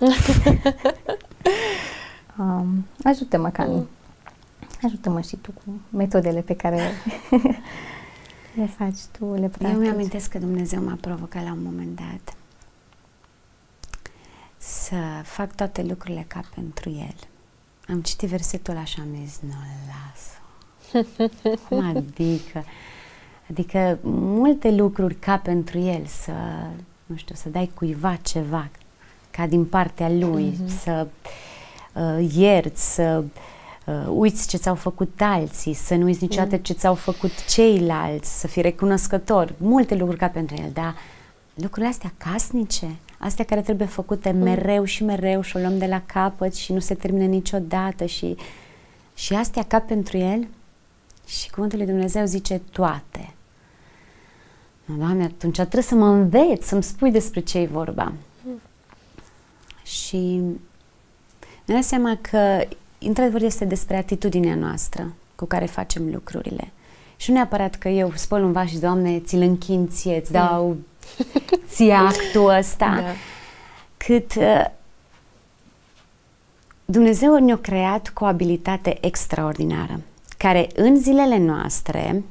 S2: Ajută-mă, Cami. Ajută-mă și tu cu metodele pe care le faci tu, le practici.
S3: Eu mi-amintesc că Dumnezeu m-a provocat la un moment dat să fac toate lucrurile ca pentru El. Am citit versetul ăla și am zis, nu-l las. Cum adică? Adică multe lucruri ca pentru El, să, nu știu, să dai cuiva ceva ca din partea Lui, să ierți, să uiți ce ți-au făcut alții, să nu uiți niciodată ce ți-au făcut ceilalți, să fii recunoscător, multe lucruri ca pentru El, dar lucrurile astea casnice, astea care trebuie făcute mereu și mereu și o luăm de la capăt și nu se termină niciodată și astea ca pentru El, și cuvântul lui Dumnezeu zice toate. Doamne, atunci trebuie să mă înveți, să-mi spui despre ce-i vorba. Și mi-am dat seama că într-adevăr este despre atitudinea noastră cu care facem lucrurile. Și nu neapărat că eu spăl un vas și, Doamne, ți-l închin ție, îți dau ție actul ăsta, cât Dumnezeu ne-a creat cu o abilitate extraordinară, care în zilele noastre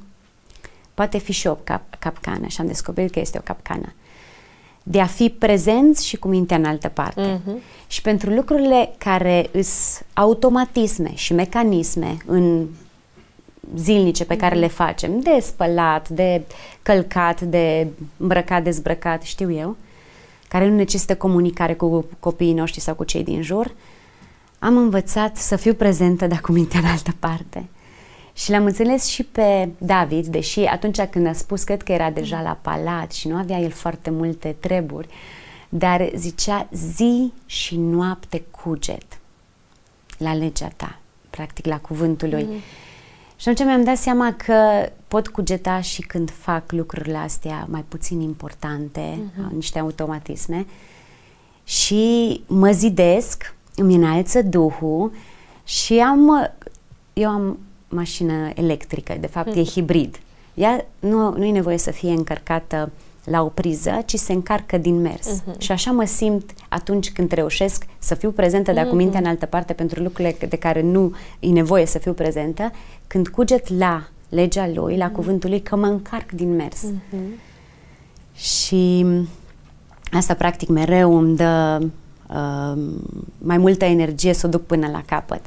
S3: poate fi și o capcană, și am descoperit că este o capcană, de a fi prezenți și cu mintea în altă parte. Și pentru lucrurile care îs automatisme și mecanisme în zilnice pe care le facem, de spălat, de călcat, de îmbrăcat, dezbrăcat, știu eu, care nu necesită comunicare cu copiii noștri sau cu cei din jur, am învățat să fiu prezentă, dar cu mintea în altă parte. Și l-am înțeles și pe David, deși atunci când a spus, cred că era deja la palat și nu avea el foarte multe treburi, dar zicea zi și noapte cuget la legea ta, practic la cuvântul lui. Și atunci mi-am dat seama că pot cugeta și când fac lucrurile astea mai puțin importante, niște automatisme, și mă zidesc, îmi înalță Duhul și eu am mașină electrică, de fapt e hibrid. Ea nu e nevoie să fie încărcată la o priză, ci se încarcă din mers. Și așa mă simt atunci când reușesc să fiu prezentă, dar cu mintea în altă parte pentru lucrurile de care nu e nevoie să fiu prezentă, când cuget la legea Lui, la cuvântul Lui, că mă încarc din mers. Și asta practic mereu îmi dă mai multă energie să o duc până la capăt.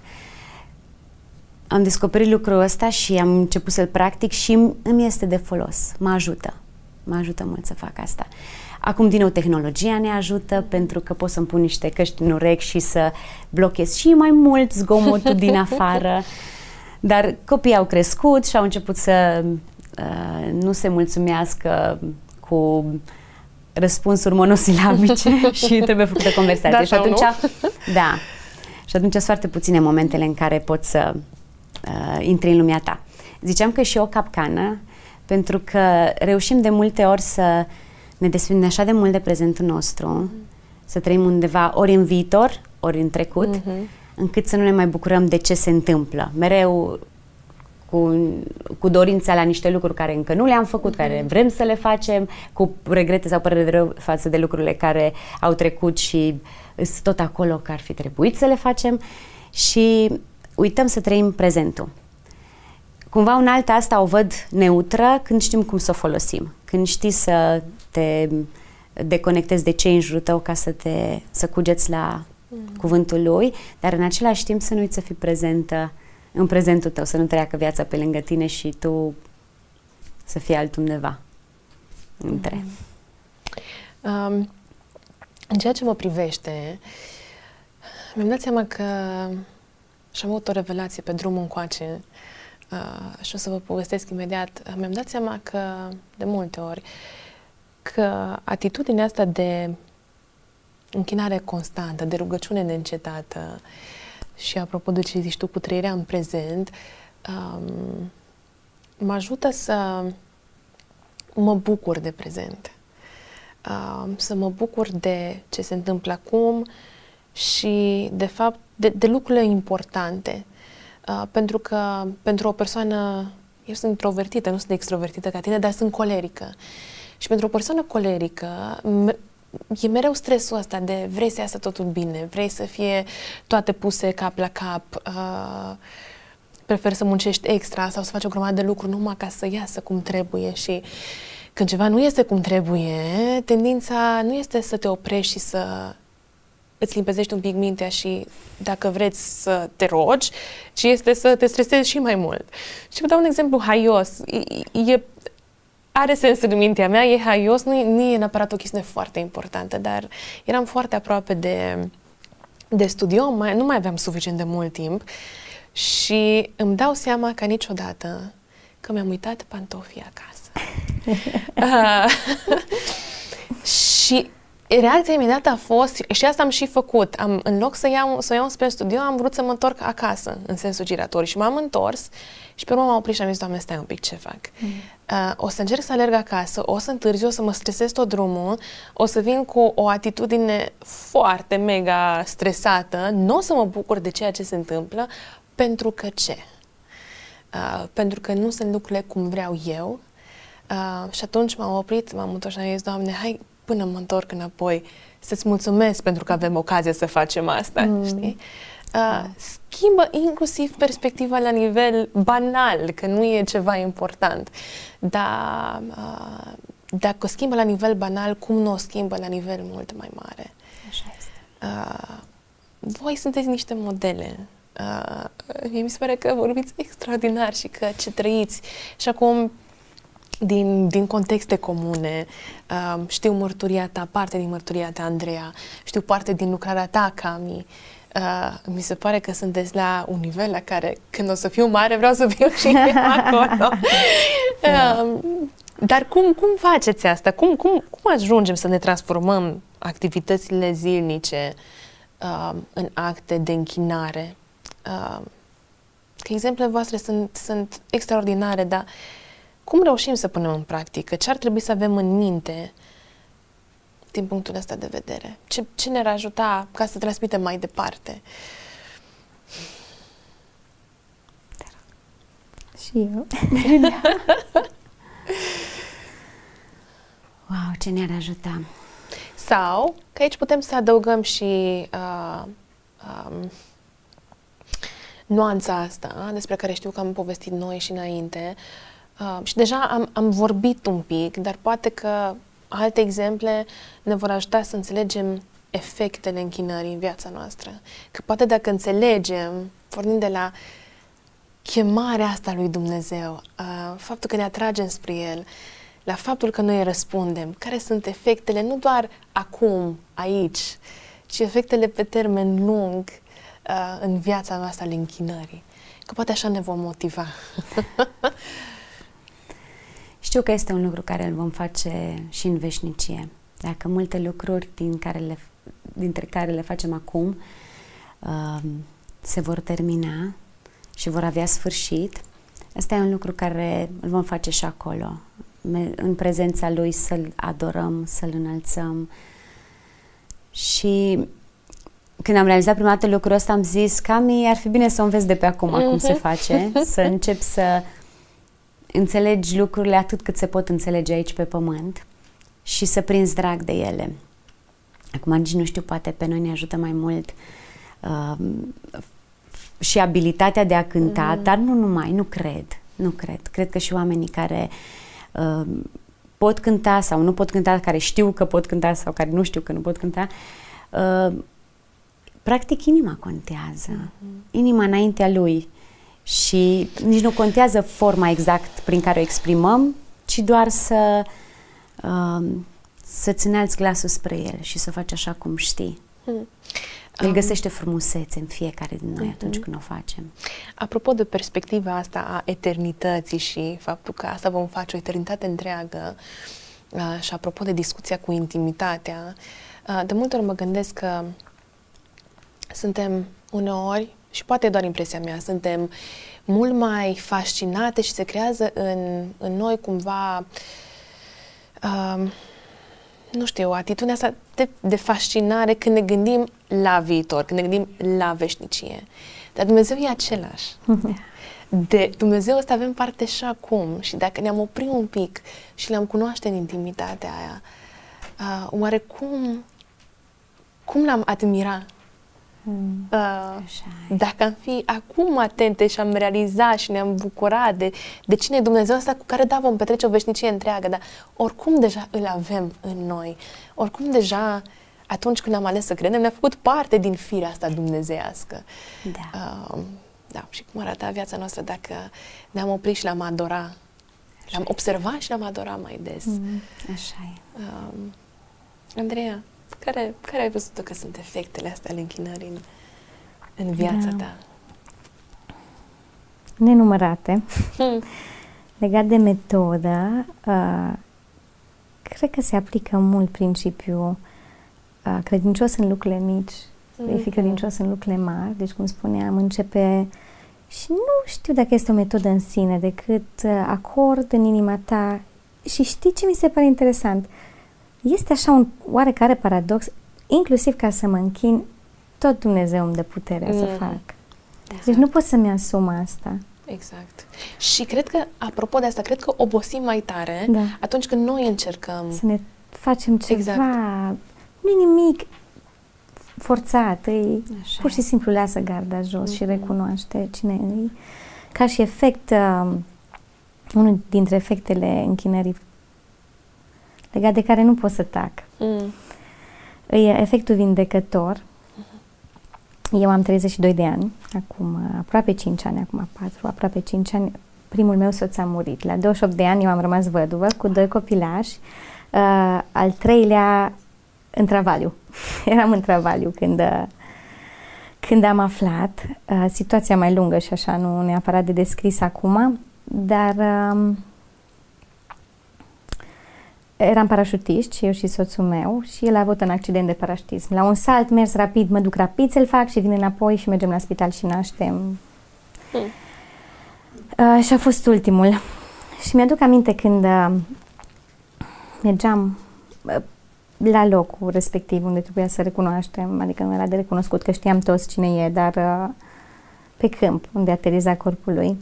S3: Am descoperit lucrul ăsta și am început să-l practic și îmi este de folos. Mă ajută mult să fac asta. Acum, din nou, tehnologia ne ajută pentru că pot să-mi pun niște căști în urechi și să blochez și mai mult zgomotul din afară. Dar copiii au crescut și au început să nu se mulțumească cu răspunsuri monosilabice și trebuie făcută conversație. Și atunci, și atunci sunt foarte puține momentele în care poți să intri în lumea ta. Ziceam că e și o capcană, pentru că reușim de multe ori să ne desprindem așa de mult de prezentul nostru, să trăim undeva ori în viitor, ori în trecut, încât să nu ne mai bucurăm de ce se întâmplă. Mereu cu dorința la niște lucruri care încă nu le-am făcut, care vrem să le facem, cu regrete sau păreri de rău față de lucrurile care au trecut și sunt tot acolo că ar fi trebuit să le facem și uităm să trăim prezentul. Cumva unealta asta o văd neutră când știm cum să o folosim, când știi să te deconectezi de ce în jurul tău ca să cugeți la cuvântul lui, dar în același timp să nu uiți să fii prezentă în prezentul tău, să nu treacă viața pe lângă tine și tu să fii altundeva între.
S1: În ceea ce mă privește, mi-am dat seama că și-am avut o revelație pe drumul încoace și o să vă povestesc imediat. Mi-am dat seama că, de multe ori, că atitudinea asta de închinare constantă, de rugăciune neîncetată și apropo de ce zici tu cu trăirea în prezent, mă ajută să mă bucur de prezent. Să mă bucur de ce se întâmplă acum și, de fapt, de lucrurile importante. Pentru că, pentru o persoană, eu sunt introvertită, nu sunt extrovertită ca tine, dar sunt colerică. Și pentru o persoană colerică, e mereu stresul ăsta de vrei să iasă totul bine, vrei să fie toate puse cap la cap, preferi să muncești extra sau să faci o grămadă de lucruri numai ca să iasă cum trebuie și când ceva nu este cum trebuie, tendința nu este să te oprești și să îți limpezești un pic mintea și dacă vreți să te rogi, ci este să te stresezi și mai mult. Și vă dau un exemplu haios. Are sens în mintea mea, e haios, nu e neapărat o chestiune foarte importantă, dar eram foarte aproape de studio, nu mai aveam suficient de mult timp și îmi dau seama ca niciodată că mi-am uitat pantofii acasă. Și reacția imediată a fost, și asta am și făcut, în loc să o iau spre studio, am vrut să mă întorc acasă, în sensul giratoriu, și m-am întors și pe urmă m-am oprit și am zis, Doamne, stai un pic, ce fac? O să încerc să alerg acasă, o să întârzi, o să mă stresez tot drumul, o să vin cu o atitudine foarte mega stresată, nu o să mă bucur de ceea ce se întâmplă, pentru că ce? Pentru că nu sunt lucrurile cum vreau eu. Și atunci m-am oprit, m-am întors și am zis, Doamne, hai până mă întorc înapoi să-ți mulțumesc pentru că avem ocazia să facem asta, știi? Schimbă inclusiv perspectiva la nivel banal, că nu e ceva important. Dar dacă o schimbă la nivel banal, cum nu o schimbă la nivel mult mai mare?
S2: Așa este.
S1: Voi sunteți niște modele. Mie mi se pare că vorbiți extraordinar și că ce trăiți. Și acum, din contexte comune, știu mărturia ta, parte din mărturia ta, Andreea, știu parte din lucrarea ta, Cami. Mi se pare că sunteți la un nivel la care, când o să fiu mare, vreau să fiu și eu acolo. Dar cum faceți asta? Cum ajungem să ne transformăm activitățile zilnice în acte de închinare? Că exemplele voastre sunt extraordinare, dar cum reușim să punem în practică? Ce ar trebui să avem în minte din punctul ăsta de vedere? Ce ne-ar ajuta ca să transmitem mai departe?
S2: Și eu.
S3: Wow, ce ne-ar ajuta?
S1: Sau, că aici putem să adăugăm și nuanța asta, despre care știu că am povestit noi și înainte, și deja am vorbit un pic, dar poate că alte exemple ne vor ajuta să înțelegem efectele închinării în viața noastră. Că poate dacă înțelegem, pornind de la chemarea asta lui Dumnezeu, faptul că ne atragem spre El, la faptul că noi răspundem, care sunt efectele nu doar acum, aici, ci efectele pe termen lung în viața noastră ale închinării. Că poate așa ne vom motiva.
S3: Știu că este un lucru care îl vom face și în veșnicie. Dacă multe lucruri dintre care le facem acum se vor termina și vor avea sfârșit, ăsta e un lucru care îl vom face și acolo. În prezența Lui să-L adorăm, să-L înălțăm. Și când am realizat prima dată lucrul ăsta, am zis, Cami, ar fi bine să o înveți de pe acum cum se face, să începi să înțelegi lucrurile atât cât se pot înțelege aici pe pământ și să prinzi drag de ele. Acum nici nu știu, poate pe noi ne ajută mai mult și abilitatea de a cânta, dar nu numai, nu cred. Cred că și oamenii care pot cânta sau nu pot cânta, care știu că pot cânta sau care nu știu că nu pot cânta, practic inima contează. Inima înaintea lui. Și nici nu contează forma exact prin care o exprimăm, ci doar să-ți înalți glasul spre el și să faci așa cum știi. El găsește frumusețe în fiecare din noi atunci când o facem.
S1: Apropo de perspectiva asta a eternității și faptul că asta vom face o eternitate întreagă, și apropo de discuția cu intimitatea, de multe ori mă gândesc că suntem uneori, și poate e doar impresia mea, suntem mult mai fascinate și se creează în noi cumva, nu știu, atitudinea asta de fascinare când ne gândim la viitor, când ne gândim la veșnicie. Dar Dumnezeu e același. De Dumnezeu ăsta avem parte și acum și dacă ne-am oprit un pic și le-am cunoaște în intimitatea aia, oare cum l-am admira? Dacă am fi acum atente și am realizat și ne-am bucurat de cine e Dumnezeu ăsta cu care vom petrece o veșnicie întreagă, dar oricum deja îl avem în noi, oricum deja atunci când am ales să credem ne-a făcut parte din firea asta dumnezeiască. Da, și cum arăta viața noastră dacă ne-am oprit și l-am adorat, l-am observat și l-am adorat mai des.
S3: Așa e.
S1: Andreea, care ai văzut că sunt efectele astea ale închinării în viața ta?
S2: Nenumărate. Legat de metodă, cred că se aplică mult principiul credincios în lucrurile mici, vei fi credincios în lucrurile mari. Deci, cum spuneam, începe și nu știu dacă este o metodă în sine, decât acord în inima ta. Și știi ce mi se pare interesant? Este așa un oarecare paradox, inclusiv ca să mă închin, tot Dumnezeu îmi dă puterea să fac. Exact. Deci nu pot să-mi asum asta.
S1: Exact. Și cred că, apropo de asta, cred că obosim mai tare atunci când noi încercăm
S2: să ne facem ceva. Nu e nimic forțat, pur și simplu lasă garda jos și recunoaște cine e. Ca și efect, unul dintre efectele închinării legat de care nu pot să tac. E efectul vindecător. Eu am 32 de ani, acum aproape 5 ani, acum 4, aproape 5 ani, primul meu soț a murit. La 28 de ani eu am rămas văduvă cu 2 copilași, al 3-lea în travaliu. Eram în travaliu când am aflat. Situația mai lungă și așa, nu neapărat de descris acum, dar eram parașutiști, eu și soțul meu, și el a avut un accident de parașutism. La un salt mers rapid, mă duc rapid să-l fac și vin înapoi și mergem la spital și naștem. Și a fost ultimul. Și mi-aduc aminte când mergeam la locul respectiv unde trebuia să recunoaștem, adică nu era de recunoscut că știam toți cine e, dar pe câmp unde ateriza corpul lui.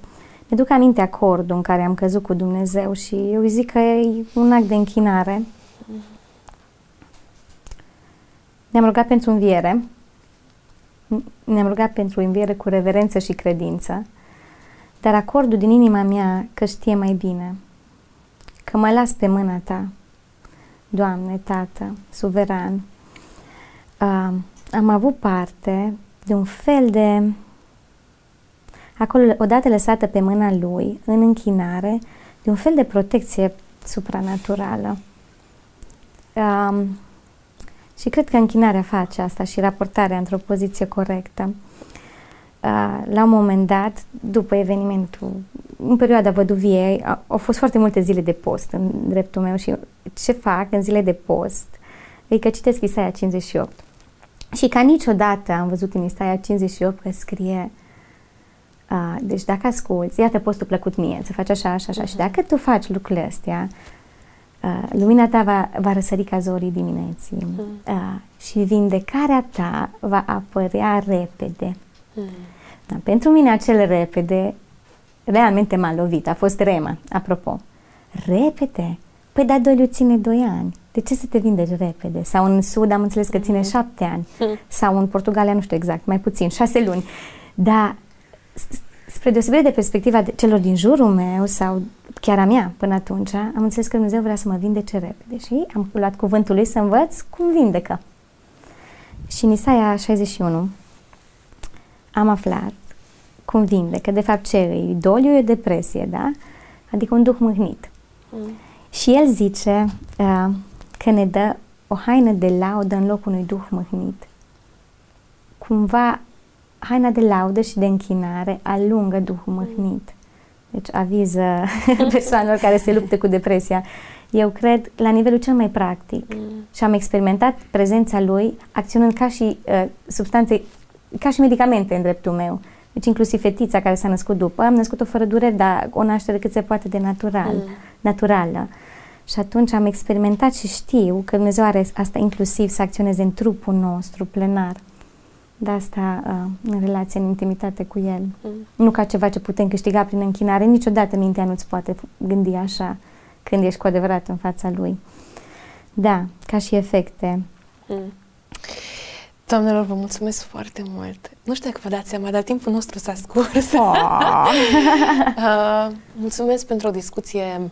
S2: Mi-aduc aminte acordul în care am căzut cu Dumnezeu și eu zic că e un act de închinare. Ne-am rugat pentru înviere. Ne-am rugat pentru înviere cu reverență și credință, dar acordul din inima mea că știe mai bine, că mă las pe mâna ta, Doamne, Tată, suveran. Am avut parte de un fel de, acolo, odată lăsată pe mâna Lui, în închinare, de un fel de protecție supranaturală. Și cred că închinarea face asta și raportarea într-o poziție corectă. La un moment dat, după evenimentul, în perioada văduviei, au fost foarte multe zile de post în dreptul meu și ce fac în zile de post? E că citesc Isaia 58. Și ca niciodată am văzut în Isaia 58 că scrie deci dacă asculți, iată postul plăcut mie, să faci așa, așa, așa, și dacă tu faci lucrurile astea, lumina ta va răsări ca zorii dimineții și vindecarea ta va apărea repede. Da, pentru mine acel repede realmente m-a lovit, a fost rema, apropo. Repede? Păi da, doliu ține 2 ani. De ce să te vindeci repede? Sau în Sud am înțeles că ține 7 ani. Sau în Portugalia, nu știu exact, mai puțin, 6 luni. Dar spre deosebire de perspectiva celor din jurul meu sau chiar a mea până atunci, am înțeles că Dumnezeu vrea să mă vindece repede și am luat cuvântul lui să învăț cum vindecă. Și în Isaia 61 am aflat cum vindecă, de fapt ce e doliu, e depresie, da? Adică un duh mâhnit. Și el zice că ne dă o haină de laudă în locul unui duh mâhnit. Cumva haina de laudă și de închinare alungă duhul mâhnit. Deci aviză persoanelor care se luptă cu depresia. Eu cred la nivelul cel mai practic și am experimentat prezența lui acționând ca și substanțe, ca și medicamente în dreptul meu. Deci inclusiv fetița care s-a născut după, am născut-o fără dureri, dar o naștere cât se poate de naturală. Și atunci am experimentat și știu că Dumnezeu are asta inclusiv să acționeze în trupul nostru plenar. De asta în relație, în intimitate cu El. Nu ca ceva ce putem câștiga prin închinare. Niciodată mintea nu-ți poate gândi așa când ești cu adevărat în fața Lui. Da, ca și efecte.
S1: Doamnelor, vă mulțumesc foarte mult. Nu știu dacă vă dați seama, dar timpul nostru s-a scurs. Mulțumesc pentru o discuție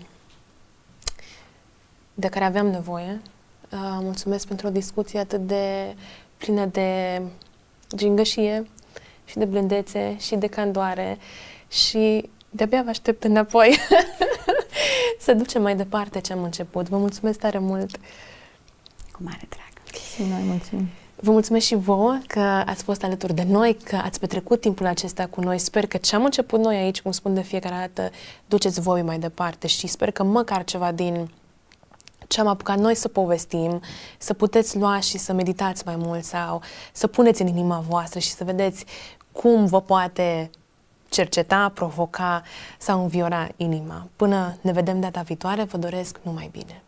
S1: de care aveam nevoie. Mulțumesc pentru o discuție atât de plină de gingășie și de blândețe și de candoare și de-abia vă aștept înapoi să ducem mai departe ce am început. Vă mulțumesc tare mult!
S3: Cu mare drag!
S2: Și noi mulțumim!
S1: Vă mulțumesc și vouă că ați fost alături de noi, că ați petrecut timpul acesta cu noi. Sper că ce am început noi aici, cum spun de fiecare dată, duceți voi mai departe și sper că măcar ceva din ce am apucat noi să povestim, să puteți lua și să meditați mai mult sau să puneți în inima voastră și să vedeți cum vă poate cerceta, provoca sau înviora inima. Până ne vedem data viitoare, vă doresc numai bine!